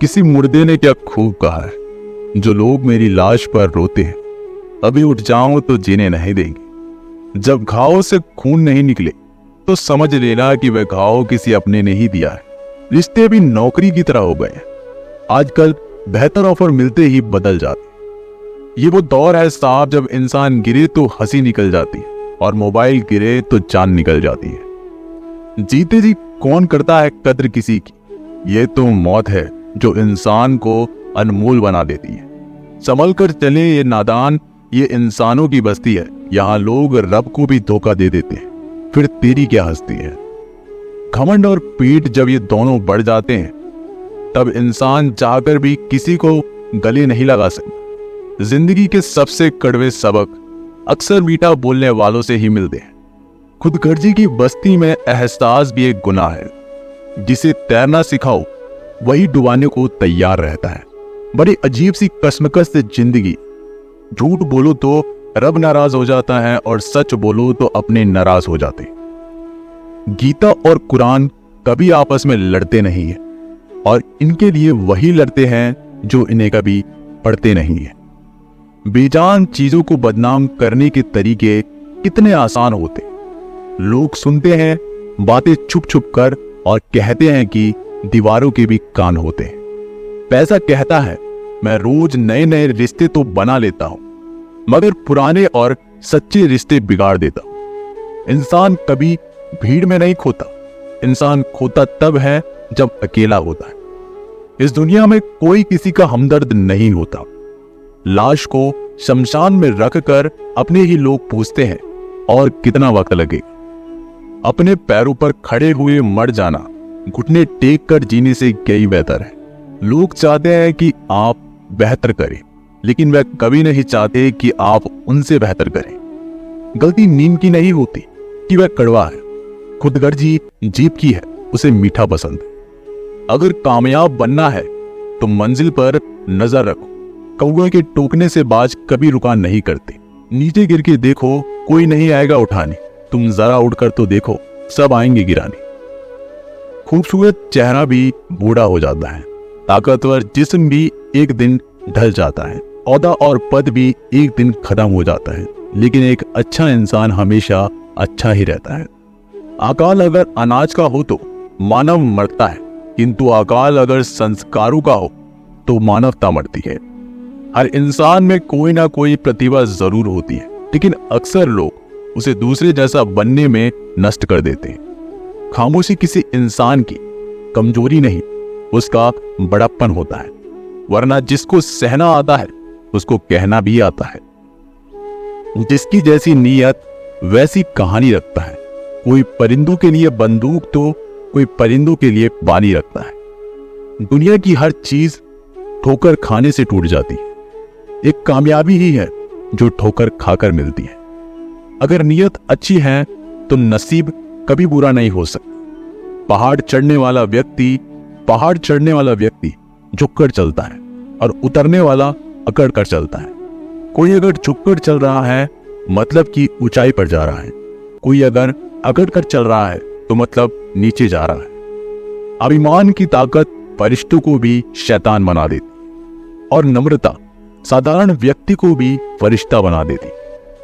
किसी मुर्दे ने क्या खूब कहा है, जो लोग मेरी लाश पर रोते हैं, अभी उठ जाऊं तो जीने नहीं देंगे। जब घाव से खून नहीं निकले तो समझ लेना कि वह घाव किसी अपने ने ही दिया है। रिश्ते भी नौकरी की तरह हो गए हैं, आजकल बेहतर ऑफर मिलते ही बदल जाते। ये वो दौर है साहब, जब इंसान गिरे तो हंसी निकल जाती है और मोबाइल गिरे तो जान निकल जाती है। जीते जी कौन करता है कद्र किसी की, ये तो मौत है जो इंसान को अनमोल बना देती है। संभल कर चले ये नादान, ये इंसानों की बस्ती है, यहाँ लोग रब को भी धोखा दे देते हैं, फिर तेरी क्या हस्ती है। घमंड और पीठ जब ये दोनों बढ़ जाते हैं, तब इंसान चाहकर भी किसी को गले नहीं लगा सकता। जिंदगी के सबसे कड़वे सबक अक्सर मीठा बोलने वालों से ही मिलते हैं। खुदगर्जी की बस्ती में एहसास भी एक गुनाह है। जिसे तैरना सिखाओ वही डुबाने को तैयार रहता है। बड़ी अजीब सी कसमकस से जिंदगी। झूठ बोलो तो रब नाराज हो जाता है और सच बोलो तो अपने नाराज हो जाते। गीता और कुरान कभी आपस में लड़ते नहीं है, और इनके लिए वही लड़ते हैं जो इन्हें कभी पढ़ते नहीं है। बेजान चीजों को बदनाम करने के तरीके कितने आसान होते। लोग सुनते हैं बातें छुप छुप कर और कहते हैं कि दीवारों के भी कान होते हैं। पैसा कहता है मैं रोज नए नए रिश्ते तो बना लेता हूं, मगर पुराने और सच्चे रिश्ते बिगाड़ देता हूं। इंसान कभी भीड़ में नहीं खोता, इंसान खोता तब है जब अकेला होता है। इस दुनिया में कोई किसी का हमदर्द नहीं होता। लाश को शमशान में रखकर अपने ही लोग पूछते हैं और कितना वक्त लगेगा। अपने पैरों पर खड़े हुए मर जाना घुटने टेक कर जीने से कई बेहतर है। लोग चाहते हैं कि आप बेहतर करें, लेकिन वह कभी नहीं चाहते कि आप उनसे बेहतर करें। गलती नीम की नहीं होती कि वह कड़वा है, खुदगर्जी जीभ की है, उसे मीठा पसंद है। अगर कामयाब बनना है तो मंजिल पर नजर रखो। कौवे के टोकने से बाज कभी रुका नहीं करते। नीचे गिर के देखो, कोई नहीं आएगा उठाने। तुम जरा उठकर तो देखो, सब आएंगे गिराने। खूबसूरत चेहरा भी बूढ़ा हो जाता है, ताकतवर जिस्म भी एक दिन ढल जाता है, औहदा और पद भी एक दिन खत्म हो जाता है, लेकिन एक अच्छा इंसान हमेशा अच्छा ही रहता है। अकाल अगर अनाज का हो तो मानव मरता है, किंतु अकाल अगर संस्कारों का हो तो मानवता मरती है। हर इंसान में कोई ना कोई प्रतिभा जरूर होती है, लेकिन अक्सर लोग उसे दूसरे जैसा बनने में नष्ट कर देते हैं। खामोशी किसी इंसान की कमजोरी नहीं, उसका बड़प्पन होता है, वरना जिसको सहना आता है उसको कहना भी आता है। जिसकी जैसी नीयत वैसी कहानी रखता है। कोई परिंदों के लिए बंदूक तो कोई परिंदों के लिए पानी रखता है। दुनिया की हर चीज ठोकर खाने से टूट जाती है। एक कामयाबी ही है जो ठोकर खाकर मिलती है। अगर नीयत अच्छी है तो नसीब कभी बुरा नहीं हो सकता। पहाड़ चढ़ने वाला व्यक्ति झुककर चलता है और उतरने वाला अकड़ कर चलता है। कोई अगर झुककर चल रहा है मतलब कि ऊंचाई पर जा रहा है, कोई अगर अकड़ कर चल रहा है तो मतलब नीचे जा रहा है। अभिमान की ताकत फरिश्तों को भी शैतान बना देती, और नम्रता साधारण व्यक्ति को भी फरिश्ता बना देती।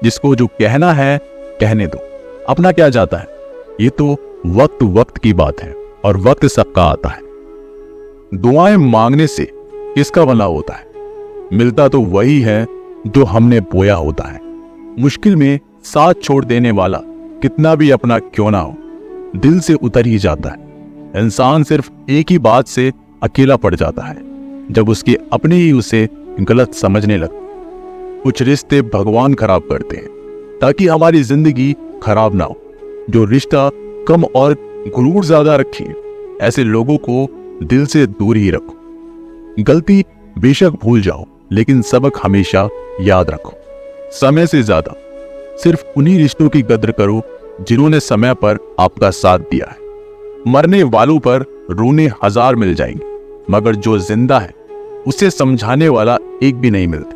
जिसको जो कहना है कहने दो, अपना क्या जाता है। ये तो वक्त की बात है, और वक्त सबका आता है। दुआएं मांगने से किसका भला होता है? मिलता तो वही है जो हमने बोया होता है। मुश्किल में साथ छोड़ देने वाला कितना भी अपना क्यों ना हो, दिल से उतर ही जाता है। इंसान सिर्फ एक ही बात से अकेला पड़ जाता है, जब उसके अपने ही उसे गलत समझने लगते। कुछ रिश्ते भगवान खराब करते हैं ताकि हमारी जिंदगी खराब ना हो। जो रिश्ता कम और गुरूर ज्यादा रखे, ऐसे लोगों को दिल से दूर ही रखो। गलती बेशक भूल जाओ, लेकिन सबक हमेशा याद रखो। समय से ज्यादा सिर्फ उन्हीं रिश्तों की कद्र करो जिन्होंने समय पर आपका साथ दिया है। मरने वालों पर रोने हजार मिल जाएंगे, मगर जो जिंदा है उसे समझाने वाला एक भी नहीं मिलता।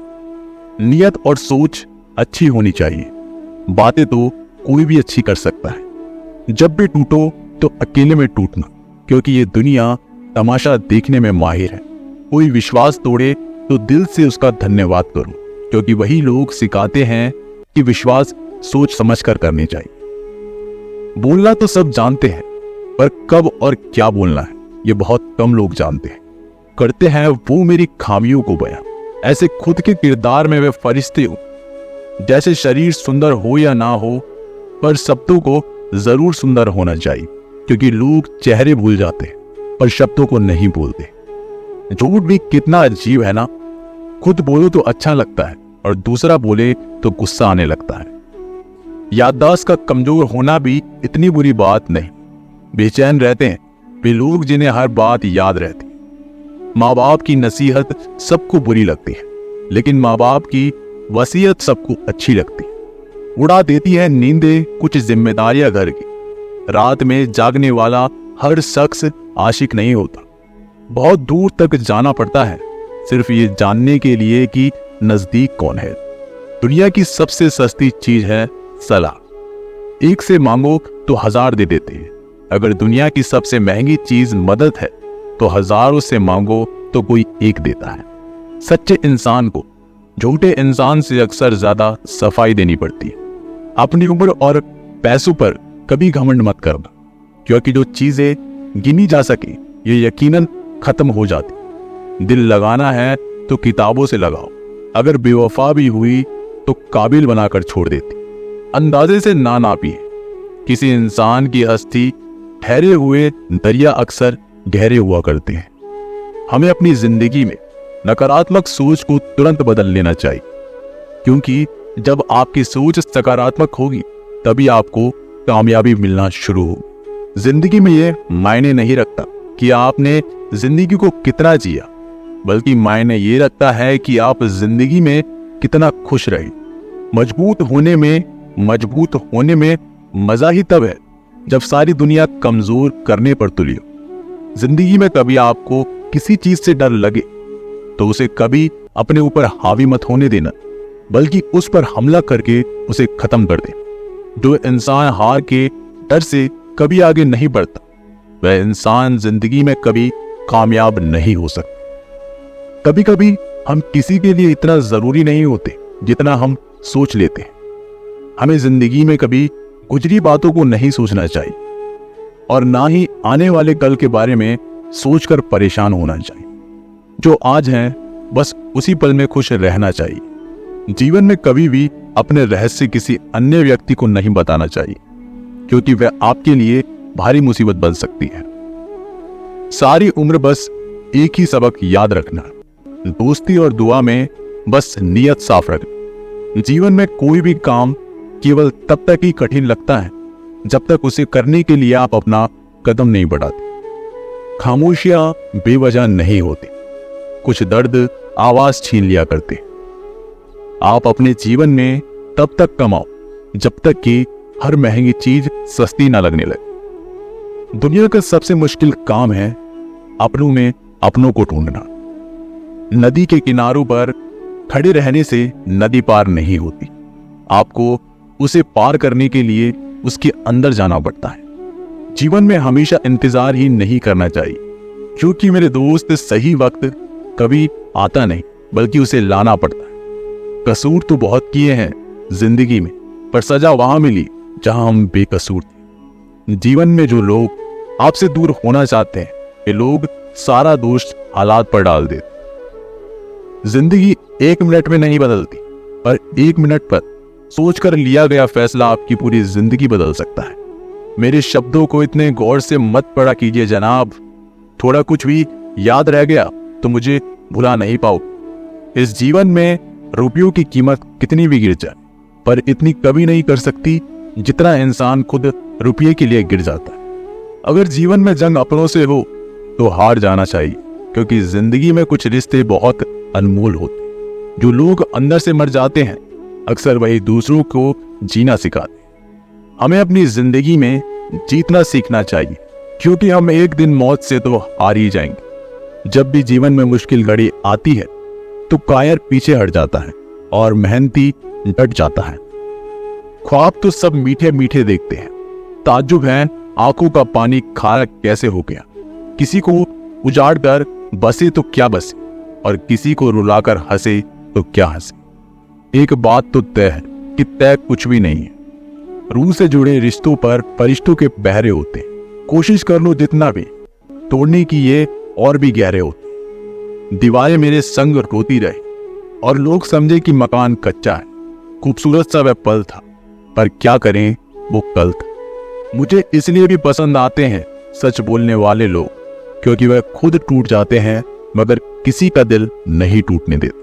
नियत और सोच अच्छी होनी चाहिए। बातें तो कोई भी अच्छी कर सकता है। जब भी टूटो तो अकेले में टूटना, क्योंकि ये दुनिया तमाशा देखने में माहिर है। कोई विश्वास तोड़े तो दिल से उसका धन्यवाद करो, क्योंकि वही लोग सिखाते हैं कि विश्वास सोच समझकर करनी चाहिए। बोलना तो सब जानते हैं, पर कब और क्या बोलना है ये बहुत कम लोग जानते हैं। करते हैं वो मेरी खामियों को बयां, ऐसे खुद के किरदार में वे फरिश्ते हो। जैसे शरीर सुंदर हो या ना हो, पर शब्दों को जरूर सुंदर होना चाहिए, क्योंकि लोग चेहरे भूल जाते हैं पर शब्दों को नहीं बोलते। झूठ भी कितना अजीब है ना, खुद बोलो तो अच्छा लगता है और दूसरा बोले तो गुस्सा आने लगता है। याददाश्त का कमजोर होना भी इतनी बुरी बात नहीं। बेचैन रहते हैं वे लोग जिन्हें हर बात याद रहती है। माँ बाप की नसीहत सबको बुरी लगती है, लेकिन माँ बाप की वसीयत सबको अच्छी लगती है। उड़ा देती है नींदें कुछ जिम्मेदारियां घर की। रात में जागने वाला हर शख्स आशिक नहीं होता। बहुत दूर तक जाना पड़ता है सिर्फ ये जानने के लिए कि नजदीक कौन है। दुनिया की सबसे सस्ती चीज है सलाह। एक से मांगो तो 1000 दे देते हैं। अगर दुनिया की सबसे महंगी चीज मदद है तो हजारों से मांगो तो कोई एक देता है। सच्चे इंसान को झूठे इंसान से अक्सर ज्यादा सफाई देनी पड़ती है। अपनी उम्र और पैसों पर कभी घमंड मत करना, क्योंकि जो चीजें गिनी जा सके ये यकीनन खत्म हो जाती। दिल लगाना है तो किताबों से लगाओ, अगर बेवफा भी हुई तो काबिल बनाकर छोड़ देती। अंदाजे से ना नापिए किसी इंसान की हस्ती। ठहरे हुए दरिया अक्सर गहरे हुआ करते हैं। हमें अपनी जिंदगी में नकारात्मक सोच को तुरंत बदल लेना चाहिए, क्योंकि जब आपकी सोच सकारात्मक होगी तभी आपको कामयाबी मिलना शुरू होगी। जिंदगी में ये मायने नहीं रखता कि आपने जिंदगी को कितना जिया, बल्कि मायने ये रखता है कि आप जिंदगी में कितना खुश रहे। मजबूत होने में मजा ही तब है जब सारी दुनिया कमजोर करने पर तुली हो। जिंदगी में कभी आपको किसी चीज से डर लगे तो उसे कभी अपने ऊपर हावी मत होने देना, बल्कि उस पर हमला करके उसे खत्म कर दे। जो इंसान हार के डर से कभी आगे नहीं बढ़ता, वह इंसान जिंदगी में कभी कामयाब नहीं हो सकता। कभी कभी हम किसी के लिए इतना जरूरी नहीं होते जितना हम सोच लेते हैं। हमें जिंदगी में कभी गुजरी बातों को नहीं सोचना चाहिए और ना ही आने वाले कल के बारे में सोचकर परेशान होना चाहिए। जो आज है बस उसी पल में खुश रहना चाहिए। जीवन में कभी भी अपने रहस्य किसी अन्य व्यक्ति को नहीं बताना चाहिए, क्योंकि वह आपके लिए भारी मुसीबत बन सकती है। सारी उम्र बस एक ही सबक याद रखना, दोस्ती और दुआ में बस नियत साफ रखना। जीवन में कोई भी काम केवल तब तक ही कठिन लगता है जब तक उसे करने के लिए आप अपना कदम नहीं बढ़ाते। खामोशियां बेवजह नहीं होती, कुछ दर्द आवाज छीन लिया करते। आप अपने जीवन में तब तक कमाओ जब तक कि हर महंगी चीज सस्ती ना लगने लगे। दुनिया का सबसे मुश्किल काम है अपनों में अपनों को ढूंढना। नदी के किनारों पर खड़े रहने से नदी पार नहीं होती, आपको उसे पार करने के लिए उसके अंदर जाना पड़ता है। जीवन में हमेशा इंतजार ही नहीं करना चाहिए, क्योंकि मेरे दोस्त सही वक्त कभी आता नहीं बल्कि उसे लाना पड़ता है। कसूर तो बहुत किए हैं जिंदगी में, पर सजा वहां मिली जहां हम बेकसूर थे। जीवन में जो लोग आपसे दूर होना चाहते हैं, ये लोग सारा दोष हालात पर डाल देते। जिंदगी 1 मिनट में नहीं बदलती, पर 1 मिनट पर सोचकर लिया गया फैसला आपकी पूरी जिंदगी बदल सकता है। मेरे शब्दों को इतने गौर से मत पढ़ा कीजिए जनाब। थोड़ा कुछ भी याद रह गया तो मुझे भुला नहीं पाओ। इस जीवन में रुपयों की कीमत कितनी भी गिर जाए, पर इतनी कभी नहीं कर सकती जितना इंसान खुद रुपये के लिए गिर जाता है। अगर जीवन में जंग अपनों से हो तो हार जाना चाहिए, क्योंकि जिंदगी में कुछ रिश्ते बहुत अनमोल होते। जो लोग अंदर से मर जाते हैं अक्सर वही दूसरों को जीना सिखाते। हमें अपनी जिंदगी में जीतना सीखना चाहिए, क्योंकि हम एक दिन मौत से तो हार ही जाएंगे। जब भी जीवन में मुश्किल घड़ी आती है तो कायर पीछे हट जाता है और मेहनती डट जाता है। ख्वाब तो सब मीठे मीठे देखते हैं, ताज्जुब है आंखों का पानी खारा कैसे हो गया। किसी को उजाड़ कर बसे तो क्या बसे और किसी को रुलाकर हंसे तो क्या हंसे। एक बात तो तय है कि तय कुछ भी नहीं है। रूह से जुड़े रिश्तों पर फरिश्तों के बहरे होते हैं, कोशिश कर लो जितना भी, तोड़ने की ये और भी गहरे होते। दीवारें मेरे संग रोती रही और लोग समझे कि मकान कच्चा है। खूबसूरत सा वह पल था, पर क्या करें, वो कल था। मुझे इसलिए भी पसंद आते हैं सच बोलने वाले लोग, क्योंकि वह खुद टूट जाते हैं मगर किसी का दिल नहीं टूटने देते।